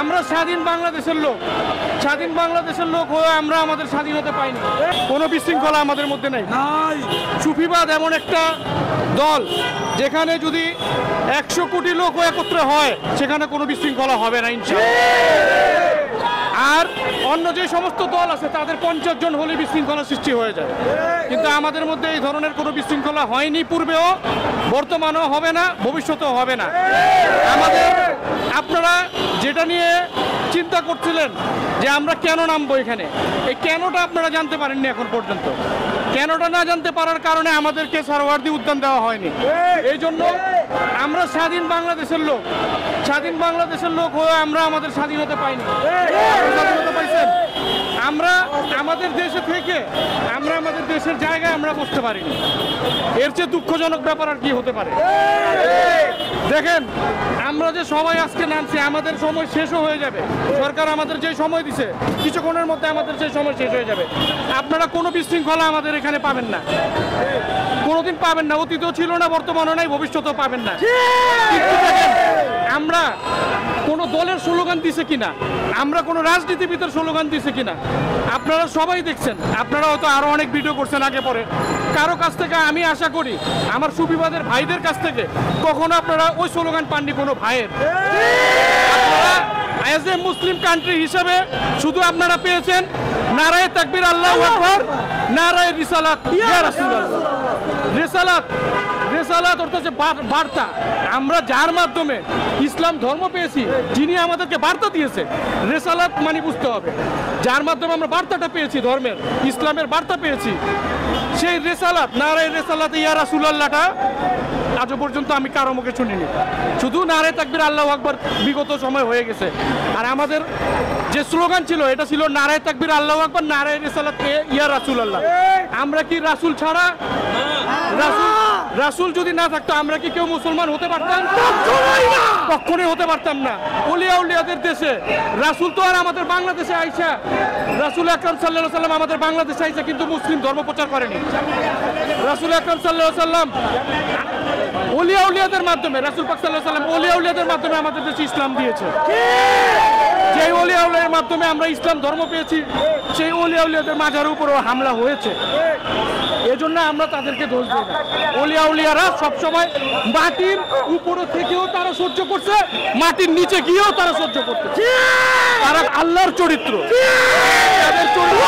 আমরা স্বাধীন বাংলাদেশের লোক হয়ে আমরা আমাদের স্বাধীনতা পাইনি। কোনো বিশৃঙ্খলা আমাদের মধ্যে নেই। সুফিবাদ এমন একটা দল যেখানে যদি 100 কোটি লোক একত্রে হয় সেখানে কোনো বিশৃঙ্খলা হবে না ইনশাআল্লাহ। আর অন্য যে সমস্ত দল আছে তাদের 50 জন হলে বিশৃঙ্খলা সৃষ্টি হয়ে যায়, কিন্তু আমাদের মধ্যে এই ধরনের কোনো বিশৃঙ্খলা হয়নি, পূর্বেও, বর্তমানেও হবে না, ভবিষ্যতেও হবে না। আমাদের আপনারা যেটা নিয়ে চিন্তা করছিলেন যে আমরা কেন নামবো এখানে, এই কেনটা আপনারা জানতে পারেননি এখন পর্যন্ত। কেনটা না জানতে পারার কারণে আমাদেরকে সারোয়ার্দী উদ্যান দেওয়া হয়নি। এই জন্য আমরা স্বাধীন বাংলাদেশের লোক হয়ে আমরা আমাদের স্বাধীনতা পাইনি। স্বাধীনতা পাইছেন, আমরা আমাদের দেশে থেকে আমরা আমাদের দেশের জায়গায় আমরা বসতে পারিনি। এর চেয়ে দুঃখজনক ব্যাপার আর কি হতে পারে? দেখেন, আমরা যে সবাই আজকে নামছি, আমাদের সময় শেষও হয়ে যাবে। সরকার আমাদের যে সময় দিছে কিছুক্ষণের মধ্যে আমাদের সেই সময় শেষ হয়ে যাবে। আপনারা কোনো বিশৃঙ্খলা আমাদের এখানে পাবেন না, কোনোদিন পাবেন না। অতীতও ছিল না, বর্তমানও নাই, ভবিষ্যতেও পাবেন না। কিন্তু দেখেন, আমরা কোনো দলের স্লোগান দিছে কিনা, আমরা কোনো রাজনীতিবিদের স্লোগান দিছে কিনা আপনারা সবাই দেখছেন। আপনারা হয়তো আরো অনেক ভিডিও করছেন আগে পরে। কারো কাছ থেকে আমি আশা করি, আমার সুফিবাদের ভাইদের কাছ থেকে কখনো আপনারা ওই স্লোগান পাননি কোনো ভাইয়ের। আপনারা অ্যাজ এ মুসলিম কান্ট্রি হিসেবে শুধু আপনারা পেয়েছেন নারায়ে তাকবীর আল্লাহু আকবার, নারায়ে রিসালাত ইয়া রাসূলুল্লাহ। রেসালাত অর্থাৎ যে বার্তা, আমরা যার মাধ্যমে ইসলাম ধর্ম পেয়েছি, যিনি আমাদেরকে বার্তা দিয়েছে, রেসালাত মানে বুঝতে হবে যার মাধ্যমে আমরা বার্তাটা পেয়েছি, ধর্মের ইসলামের বার্তা পেয়েছি, সেই রেসালাত, নারায়ে রেসালাত ইয়া রাসূলুল্লাহটা আজও পর্যন্ত আমি কারো মুখে শুনিনি। শুধু নারায়ে তাকবীর আল্লাহু আকবার বিগত সময় হয়ে গেছে। আর আমাদের যে স্লোগান ছিল এটা ছিল নারায়ে তাকবীর আল্লাহু আকবার, নারায়ে রিসালাত ইয়া রাসূলুল্লাহ। আমরা কি রাসূল ছাড়া, রাসূল যদি না থাকতো আমরা কি কেউ মুসলমান হতে পারতাম? কখনোই হতে পারতাম না। ওলিয়া উলিয়াদের দেশে রাসূল তো আর আমাদের বাংলাদেশে আইসা, রাসূল আকরাম সাল্লাল্লাহু আলাইহি সাল্লাম আমাদের বাংলাদেশে আইসা কিন্তু মুসলিম ধর্ম প্রচার করেনি। রাসূল আকরাম সাল্লাল্লাহু আলাইহি সাল্লাম ওলিয়া উলিয়াদের মাধ্যমে, রাসূল পাক সাল্লাল্লাহু আলাইহি সাল্লাম ওলিয়া উলিয়াদের মাধ্যমে আমাদের দেশে ইসলাম দিয়েছে। যে ওলিয়া উলিয়ার মাধ্যমে আমরা ইসলাম ধর্ম পেয়েছি, সেই ওলিয়া উলিয়াদের মাজারের উপরও হামলা হয়েছে। এজন্য আমরা তাদেরকে দোষ দিই না। ওলিয়া উলিয়ারা সবসময় মাটির উপরে থেকেও তারা সহ্য করছে, মাটির নিচে গিয়েও তারা সহ্য করছে। তারা আল্লাহর চরিত্র, তাদের চরিত্র